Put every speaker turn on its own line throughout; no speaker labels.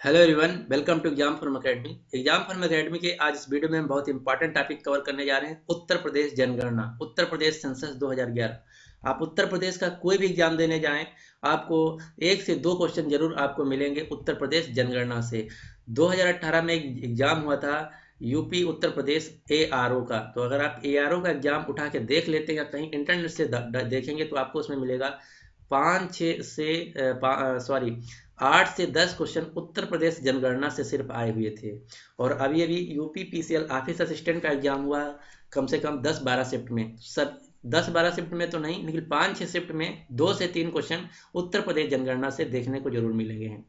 Hello everyone, welcome to exam form academy. Exam form academy के आज इस video में हम बहुत इंपॉर्टेंट टॉपिक कवर करने जा रहे हैं। उत्तर प्रदेश जनगणना, उत्तर प्रदेश सेंसस 2011। आप उत्तर प्रदेश का कोई भी एग्जाम देने जाएं, आपको एक से दो क्वेश्चन जरूर आपको मिलेंगे उत्तर प्रदेश जनगणना से। 2018 में एक एग्जाम हुआ था यूपी उत्तर प्रदेश एआरओ का। तो अगर आप एआरओ का एग्जाम उठा के देख लेते हैं या कहीं इंटरनेट से देखेंगे तो आपको उसमें मिलेगा 8 से 10 क्वेश्चन उत्तर प्रदेश जनगणना से सिर्फ आए हुए थे। और अभी अभी यूपी पीसीएल ऑफिस असिस्टेंट का एग्जाम हुआ कम से कम 10-12 शिफ्ट में। सब 10-12 शिफ्ट में तो नहीं, लेकिन 5-6 शिफ्ट में 2 से 3 क्वेश्चन उत्तर प्रदेश जनगणना से देखने को जरूर मिलेंगे हैं।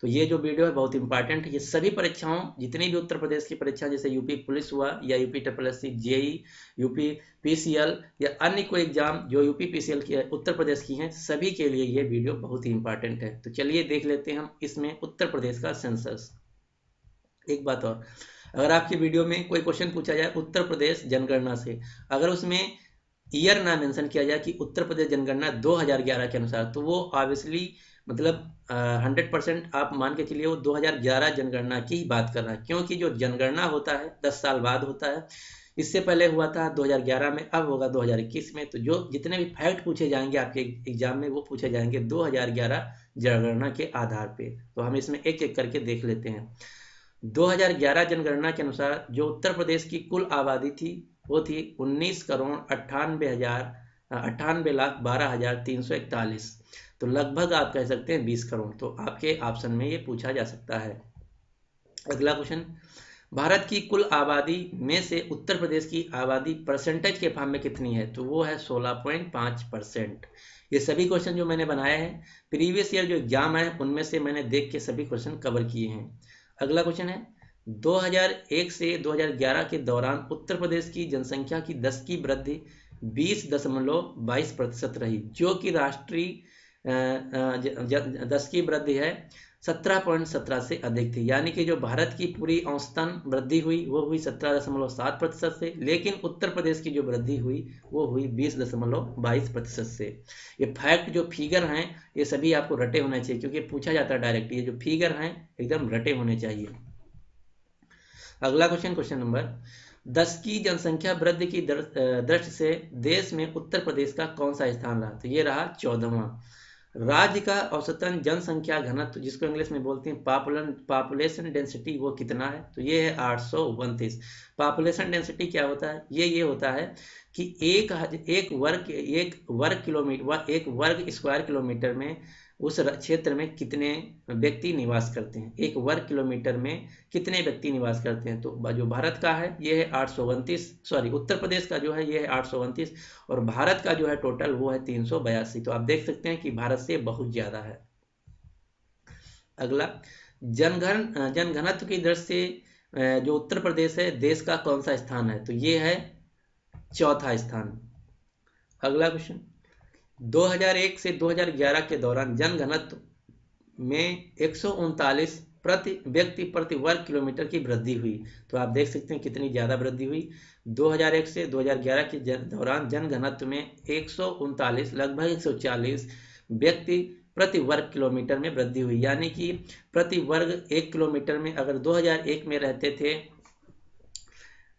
तो ये जो वीडियो है बहुत इंपॉर्टेंट है। ये सभी परीक्षाओं, जितनी भी उत्तर प्रदेश की परीक्षा जैसे यूपी पुलिस हुआ या UP SSC JE, UP PCL या अन्य कोई एग्जाम जो यूपी पीसीएल की उत्तर प्रदेश की हैं, सभी के लिए ये वीडियो बहुत ही इंपॉर्टेंट है। तो चलिए देख लेते हैं हम इसमें उत्तर प्रदेश का सेंसस। एक बात और, अगर आपकी वीडियो में कोई क्वेश्चन पूछा जाए उत्तर प्रदेश जनगणना से, अगर उसमें ईयर ना मेंशन किया जाए कि उत्तर प्रदेश जनगणना 2011 के अनुसार, तो वो ऑब्वियसली मतलब 100% आप मान के चलिए वो 2011 जनगणना की ही बात कर रहा है। क्योंकि जो जनगणना होता है 10 साल बाद होता है। इससे पहले हुआ था 2011 में, अब होगा 2021 में। तो जो जितने भी फैक्ट पूछे जाएंगे आपके एग्जाम में वो पूछे जाएंगे 2011 जनगणना के आधार पे। तो हम इसमें एक एक करके देख लेते हैं। 2011 जनगणना के अनुसार जो उत्तर प्रदेश की कुल आबादी थी वो थी 19,98,12,341। तो लगभग आप कह सकते हैं 20 करोड़। तो आपके ऑप्शन में ये पूछा जा सकता है। अगला क्वेश्चन, भारत की कुल आबादी में से उत्तर प्रदेश की आबादी परसेंटेज के फॉर्म में कितनी है? तो वो है 16.5%। ये सभी क्वेश्चन जो मैंने बनाए हैं प्रीवियस ईयर जो एग्जाम है उनमें से मैंने देख के सभी क्वेश्चन कवर किए हैं। अगला क्वेश्चन है, 2001 से 2011 के दौरान उत्तर प्रदेश की जनसंख्या की 10 की वृद्धि 20.22% रही, जो कि राष्ट्रीय 10 की वृद्धि है 17.17 से अधिक थी। यानी कि जो भारत की पूरी औसतन वृद्धि हुई वो हुई 17.7% से, लेकिन उत्तर प्रदेश की जो वृद्धि हुई वो हुई 20.22% से। ये फैक्ट जो फिगर हैं ये सभी आपको रटे होने चाहिए, क्योंकि पूछा जाता है डायरेक्ट। ये जो फिगर हैं एकदम रटे होने चाहिए। अगला क्वेश्चन, क्वेश्चन नंबर 10 की जनसंख्या वृद्धि की दृष्टि से देश में उत्तर प्रदेश का कौन सा स्थान रहा? तो ये रहा 14वां। राज्य का औसतन जनसंख्या घनत्व, जिसको इंग्लिश में बोलते हैं पॉपुलेशन डेंसिटी, वो कितना है? तो ये है 829। पॉपुलेशन डेंसिटी क्या होता है? ये होता है कि एक वर्ग किलोमीटर, एक वर्ग स्क्वायर किलोमीटर में उस क्षेत्र में कितने व्यक्ति निवास करते हैं। एक वर्ग किलोमीटर में कितने व्यक्ति निवास करते हैं? तो जो भारत का है ये है 829, सॉरी उत्तर प्रदेश का जो है ये है 829, और भारत का जो है टोटल वो है 382। तो आप देख सकते हैं कि भारत से बहुत ज्यादा है। अगला, जनघनत्व की दृष्टि से जो उत्तर प्रदेश है देश का कौन सा स्थान है? तो ये है चौथा स्थान। अगला क्वेश्चन, 2001 से 2011 के दौरान जनघनत्व में 139 प्रति व्यक्ति प्रति वर्ग किलोमीटर की वृद्धि हुई। तो आप देख सकते हैं कितनी ज्यादा वृद्धि हुई। 2001 से 2011 के दौरान जनघनत्व में 139 लगभग 140 व्यक्ति प्रति वर्ग किलोमीटर में वृद्धि हुई। यानी कि प्रति वर्ग 1 किलोमीटर में अगर 2001 में रहते थे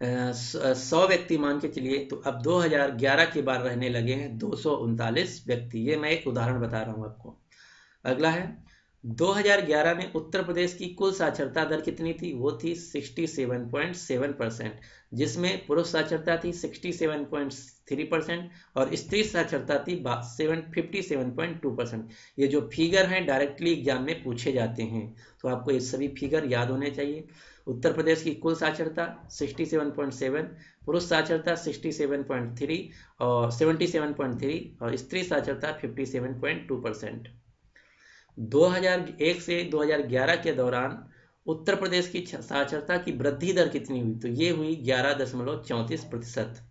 100 व्यक्ति मान के चलिए, तो अब 2011 के बाद रहने लगे हैं 239 व्यक्ति। ये मैं एक उदाहरण बता रहा हूं आपको। अगला है, 2011 में उत्तर प्रदेश की कुल साक्षरता दर कितनी थी? वो थी 67.7%, जिसमें पुरुष साक्षरता थी 67.3% और स्त्री साक्षरता थी 57.2%। ये जो फिगर हैं डायरेक्टली एग्जाम में पूछे जाते हैं, तो आपको ये सभी फिगर याद होने चाहिए। उत्तर प्रदेश की कुल साक्षरता 67.7, पुरुष साक्षरता 67.3 और 77.3 और स्त्री साक्षरता 57.2%। 2001 से 2011 के दौरान उत्तर प्रदेश की साक्षरता की वृद्धि दर कितनी हुई? तो ये हुई 11.34%।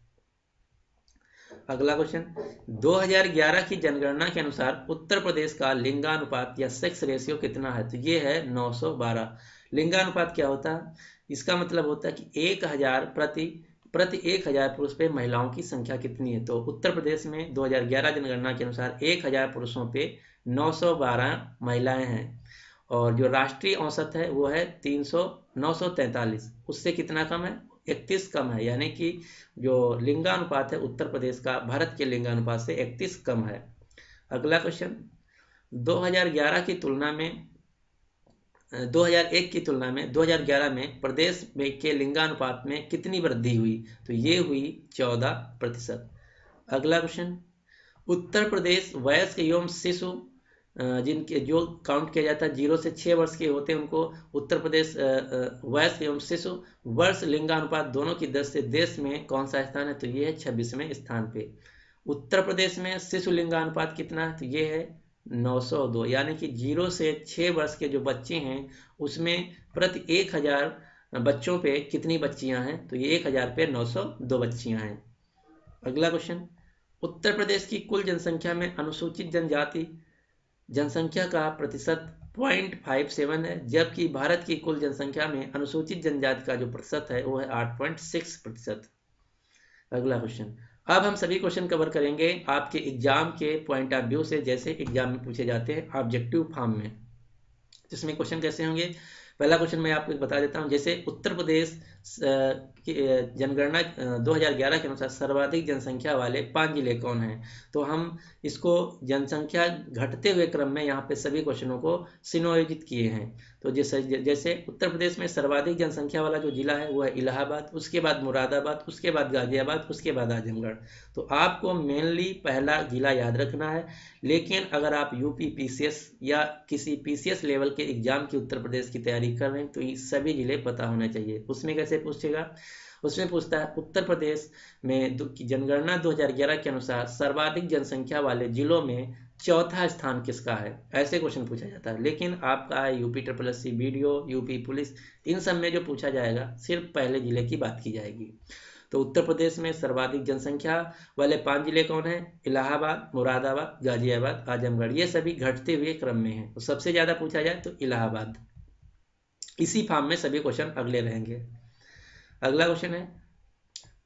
अगला क्वेश्चन, 2011 की जनगणना के अनुसार उत्तर प्रदेश का लिंगानुपात या सेक्स रेशियो कितना है? तो ये है 912। लिंगानुपात क्या होता है? इसका मतलब होता है कि 1000 प्रति 1000 पुरुष पे महिलाओं की संख्या कितनी है। तो उत्तर प्रदेश में 2011 जनगणना के अनुसार 1000 पुरुषों पे 912 महिलाएं हैं। और जो राष्ट्रीय औसत है वो है 943, उससे कितना कम है, 31 कम है, यानी कि जो लिंगानुपात है उत्तर प्रदेश का भारत के लिंगानुपात से 31 कम है। अगला क्वेश्चन, 2011 की तुलना में 2001 की तुलना में 2011 में प्रदेश में के लिंगानुपात में कितनी वृद्धि हुई, तो ये हुई 14%। अगला क्वेश्चन, उत्तर प्रदेश वयस्क एवं शिशु जिनके जो काउंट किया जाता है 0 से 6 वर्ष के होते हैं उनको उत्तर प्रदेश वयस्क एवं शिशु वर्ष लिंगानुपात दोनों की दर से देश में कौन सा स्थान है, तो ये है 26वें स्थान पे। उत्तर प्रदेश में शिशु लिंगानुपात कितना है, तो ये है 902, यानी कि 0 से 6 वर्ष के जो बच्चे हैं उसमें प्रति 1000 बच्चों पे कितनी बच्चियां हैं, तो ये 1000 पे 902 बच्चियां हैं। अगला क्वेश्चन, उत्तर प्रदेश की कुल जनसंख्या में अनुसूचित जनजाति जनसंख्या का प्रतिशत 0.57 है, जबकि भारत की कुल जनसंख्या में अनुसूचित जनजाति का जो प्रतिशत है वो है 8.6%। अगला क्वेश्चन, अब हम सभी क्वेश्चन कवर करेंगे आपके एग्जाम के पॉइंट ऑफ व्यू से, जैसे एग्जाम में पूछे जाते हैं ऑब्जेक्टिव फॉर्म में। इसमें क्वेश्चन कैसे होंगे, पहला क्वेश्चन मैं आपको बता देता हूं। जैसे उत्तर प्रदेश की जनगणना 2011 के अनुसार सर्वाधिक जनसंख्या वाले 5 जिले कौन हैं, तो हम इसको जनसंख्या घटते हुए क्रम में यहाँ पे सभी क्वेश्चनों को संयोजित किए हैं। तो जैसे उत्तर प्रदेश में सर्वाधिक जनसंख्या वाला जो जिला है वो है इलाहाबाद, उसके बाद मुरादाबाद, उसके बाद गाजियाबाद, उसके बाद आजमगढ़। तो आपको मेनली पहला जिला याद रखना है, लेकिन अगर आप यूपी पीसीएस या किसी पीसीएस लेवल के एग्जाम की उत्तर प्रदेश की तैयारी कर रहे हैं तो ये सभी जिले पता होने चाहिए। उसमें कैसे पूछेगा, उसमें पूछता है उत्तर प्रदेश में जनगणना 2011 के अनुसार सर्वाधिक जनसंख्या वाले जिलों में चौथा स्थान किसका है, ऐसे क्वेश्चन पूछा जाता है। लेकिन आपका UP SSC video, UP police, इन सब में जो पूछा जाएगा सिर्फ पहले जिले की बात की जाएगी। तो उत्तर प्रदेश में सर्वाधिक जनसंख्या वाले 5 जिले कौन हैं, इलाहाबाद, मुरादाबाद, गाजियाबाद, आजमगढ़। ये सभी घटते हुए क्रम में हैं, तो सबसे ज्यादा पूछा जाए तो इलाहाबाद। इसी फॉर्म में सभी क्वेश्चन अगले रहेंगे। अगला क्वेश्चन है,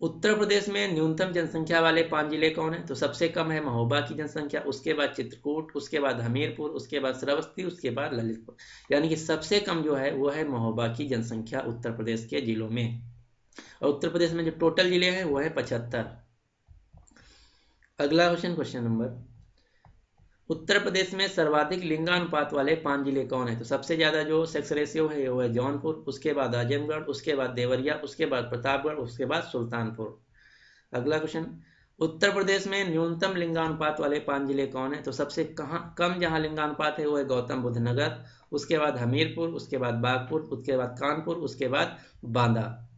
उत्तर प्रदेश में न्यूनतम जनसंख्या वाले 5 जिले कौन है, तो सबसे कम है महोबा की जनसंख्या, उसके बाद चित्रकूट, उसके बाद हमीरपुर, उसके बाद श्रावस्ती, उसके बाद ललितपुर। यानी कि सबसे कम जो है वो है महोबा की जनसंख्या उत्तर प्रदेश के जिलों में। और उत्तर प्रदेश में जो टोटल जिले हैं वो है 75। अगला question, question number, Uttar Pradesh में सर्वाधिक लिंगानुपात वाले 5 जिले कौन है, तो सबसे ज्यादा जो सेक्स रेशियो है वो है जौनपुर, उसके बाद आजमगढ़, उसके बाद देवरिया, उसके बाद प्रतापगढ़, उसके बाद सुल्तानपुर। अगला क्वेश्चन, उत्तर प्रदेश में न्यूनतम लिंगानुपात वाले 5 जिले कौन है, तो सबसे कम जहां लिंगानुपात है वो है गौतम बुद्ध नगर, उसके बाद हमीरपुर, उसके बाद बागपुर, उसके बाद कानपुर, उसके बाद बांदा।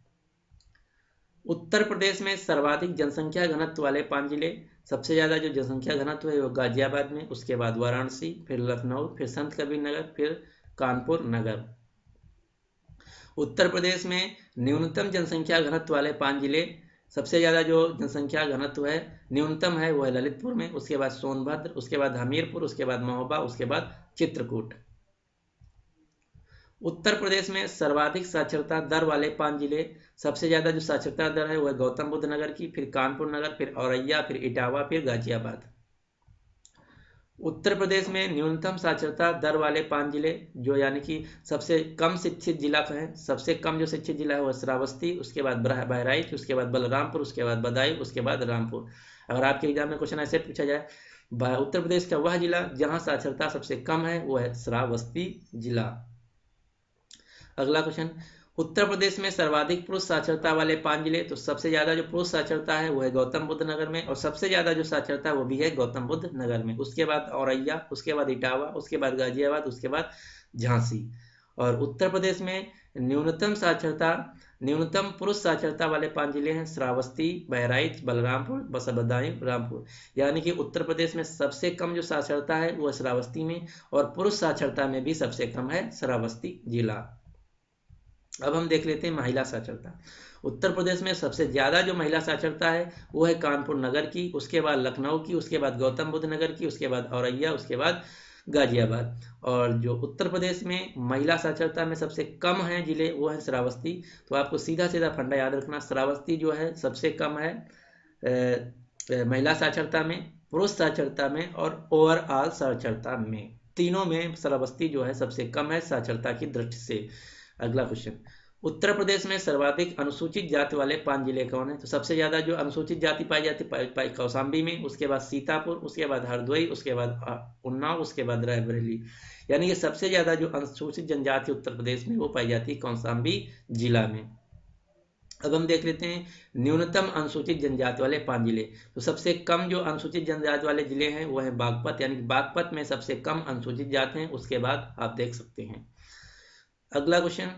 उत्तर प्रदेश में सर्वाधिक जनसंख्या घनत्व वाले 5 जिले, सबसे ज्यादा जो जनसंख्या घनत्व है वो गाजियाबाद में, उसके बाद वाराणसी, फिर लखनऊ, फिर संत कबीर नगर, फिर कानपुर नगर। उत्तर प्रदेश में न्यूनतम जनसंख्या घनत्व वाले 5 जिले, सबसे ज्यादा जो जनसंख्या घनत्व है न्यूनतम है वो है ललितपुर में, उसके बाद सोनभद्र, उसके बाद हमीरपुर, उसके बाद महोबा, उसके बाद चित्रकूट। उत्तर प्रदेश में सर्वाधिक साक्षरता दर वाले 5 जिले, सबसे ज्यादा जो साक्षरता दर है वो है गौतम बुद्ध नगर की, फिर कानपुर नगर, फिर औरैया, फिर इटावा, फिर गाजियाबाद। उत्तर प्रदेश में न्यूनतम साक्षरता दर वाले 5 जिले, जो यानी कि सबसे कम शिक्षित जिला है, सबसे कम जो शिक्षित जिला है वो श्रावस्ती, उसके बाद बहराइच, उसके बाद बलरामपुर, उसके बाद बदायूं, उसके बाद रामपुर। अगर आपके एग्जाम में क्वेश्चन ऐसे पूछा जाए, उत्तर प्रदेश का वह जिला जहां साक्षरता सबसे कम है वो है श्रावस्ती जिला। अगला क्वेश्चन, उत्तर प्रदेश में सर्वाधिक पुरुष साक्षरता वाले 5 जिले, तो सबसे ज्यादा जो पुरुष साक्षरता है वो है गौतम बुद्ध नगर में, और सबसे ज्यादा जो साक्षरता है वो भी है गौतम बुद्ध नगर में, उसके बाद औरैया, उसके बाद इटावा, उसके बाद गाजियाबाद, उसके बाद झांसी। और उत्तर प्रदेश में न्यूनतम पुरुष साक्षरता वाले 5 जिले हैं श्रावस्ती, बहराइच, बलरामपुर, बदायूं, रामपुर। यानी कि उत्तर प्रदेश में सबसे कम जो साक्षरता है वो श्रावस्ती में, और पुरुष साक्षरता में भी सबसे कम है श्रावस्ती जिला। अब हम देख लेते हैं महिला साक्षरता। उत्तर प्रदेश में सबसे ज्यादा जो महिला साक्षरता है वो है कानपुर नगर की, उसके बाद लखनऊ की, उसके बाद गौतम बुद्ध नगर की, उसके बाद औरैया, उसके बाद गाजियाबाद। और जो उत्तर प्रदेश में महिला साक्षरता में सबसे कम है जिले वो है श्रावस्ती। तो आपको सीधा सीधा फंडा याद रखना, श्रावस्ती जो है सबसे कम है महिला साक्षरता में, पुरुष साक्षरता में और ओवरऑल साक्षरता में। तीनों में श्रावस्ती जो है सबसे कम है साक्षरता की दृष्टि से। अगला क्वेश्चन, उत्तर प्रदेश में सर्वाधिक अनुसूचित जाति वाले 5 जिले कौन है? तो सबसे ज्यादा जो अनुसूचित जाति पाई जाती है कौशाम्बी में, उसके बाद सीतापुर, उसके बाद हरदोई, उसके बाद उन्नाव, उसके बाद रायबरेली। यानी कि सबसे ज्यादा जो अनुसूचित जनजाति उत्तर प्रदेश में वो पाई जाती है कौशाम्बी जिला में। अब हम देख लेते हैं न्यूनतम अनुसूचित जनजाति वाले 5 जिले। तो सबसे कम जो अनुसूचित जनजाति वाले जिले हैं वो है बागपत, यानी कि बागपत में सबसे कम अनुसूचित जाति हैं। उसके बाद आप देख सकते हैं। अगला क्वेश्चन,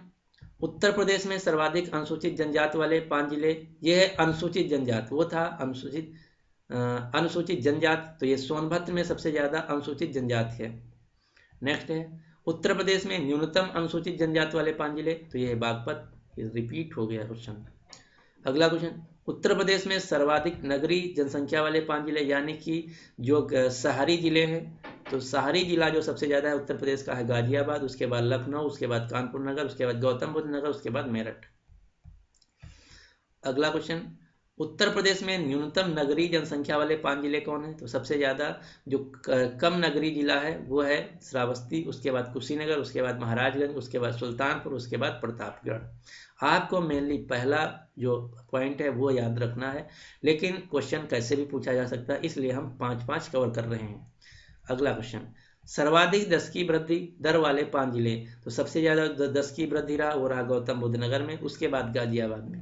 उत्तर प्रदेश में सर्वाधिक अनुसूचित जनजाति वाले 5 जिले, ये है अनुसूचित जनजाति, वो था अनुसूचित जनजाति, तो ये सोनभद्र में सबसे ज्यादा अनुसूचित जनजाति है। नेक्स्ट है उत्तर प्रदेश में न्यूनतम अनुसूचित जनजाति वाले 5 जिले, तो ये है बागपत, रिपीट हो गया क्वेश्चन। अगला क्वेश्चन, उत्तर प्रदेश में सर्वाधिक नगरीय जनसंख्या वाले 5 जिले, यानी कि जो शहरी जिले हैं, तो शहरी जिला जो सबसे ज्यादा है उत्तर प्रदेश का है गाजियाबाद, उसके बाद लखनऊ, उसके बाद कानपुर नगर, उसके बाद गौतम बुद्ध नगर, उसके बाद मेरठ। अगला क्वेश्चन, उत्तर प्रदेश में न्यूनतम नगरीय जनसंख्या वाले 5 जिले कौन है? तो सबसे ज्यादा जो कम नगरीय जिला है वो है श्रावस्ती, उसके बाद कुशीनगर, उसके बाद महाराजगंज, उसके बाद सुल्तानपुर, उसके बाद प्रतापगढ़। आपको मेनली पहला जो पॉइंट है वो याद रखना है, लेकिन क्वेश्चन कैसे भी पूछा जा सकता है, इसलिए हम 5-5 कवर कर रहे हैं। अगला क्वेश्चन, सर्वाधिक 10 की वृद्धि दर वाले 5 जिले, तो सबसे ज्यादा 10 की वृद्धि रहा वो रहा गौतम बुद्ध नगर में, उसके बाद गाजियाबाद में।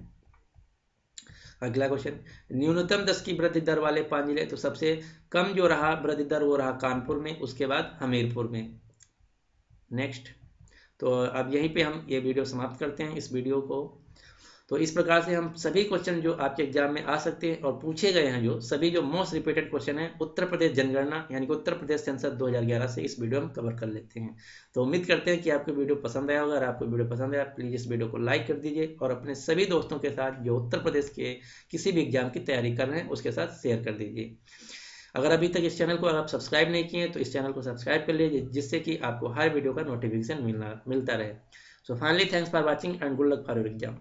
अगला क्वेश्चन, न्यूनतम 10 की वृद्धि दर वाले 5 जिले, तो सबसे कम जो रहा वृद्धि दर वो रहा कानपुर में, उसके बाद हमीरपुर में। नेक्स्ट, तो अब यहीं पे हम ये वीडियो समाप्त करते हैं इस वीडियो को। तो इस प्रकार से हम सभी क्वेश्चन जो आपके एग्जाम में आ सकते हैं और पूछे गए हैं, जो सभी जो मोस्ट रिपीटेड क्वेश्चन है उत्तर प्रदेश जनगणना यानी कि उत्तर प्रदेश सेंसस 2011 से, इस वीडियो में कवर कर लेते हैं। तो उम्मीद करते हैं कि आपको वीडियो पसंद आया होगा। अगर आपको वीडियो पसंद आया प्लीज़ इस वीडियो को लाइक कर दीजिए और अपने सभी दोस्तों के साथ जो उत्तर प्रदेश के किसी भी एग्जाम की तैयारी कर रहे हैं उसके साथ शेयर कर दीजिए। अगर अभी तक इस चैनल को आप सब्सक्राइब नहीं किए तो इस चैनल को सब्सक्राइब कर लीजिए, जिससे कि आपको हर वीडियो का नोटिफिकेशन मिलता रहे। So finally thanks for watching and good luck for your exam.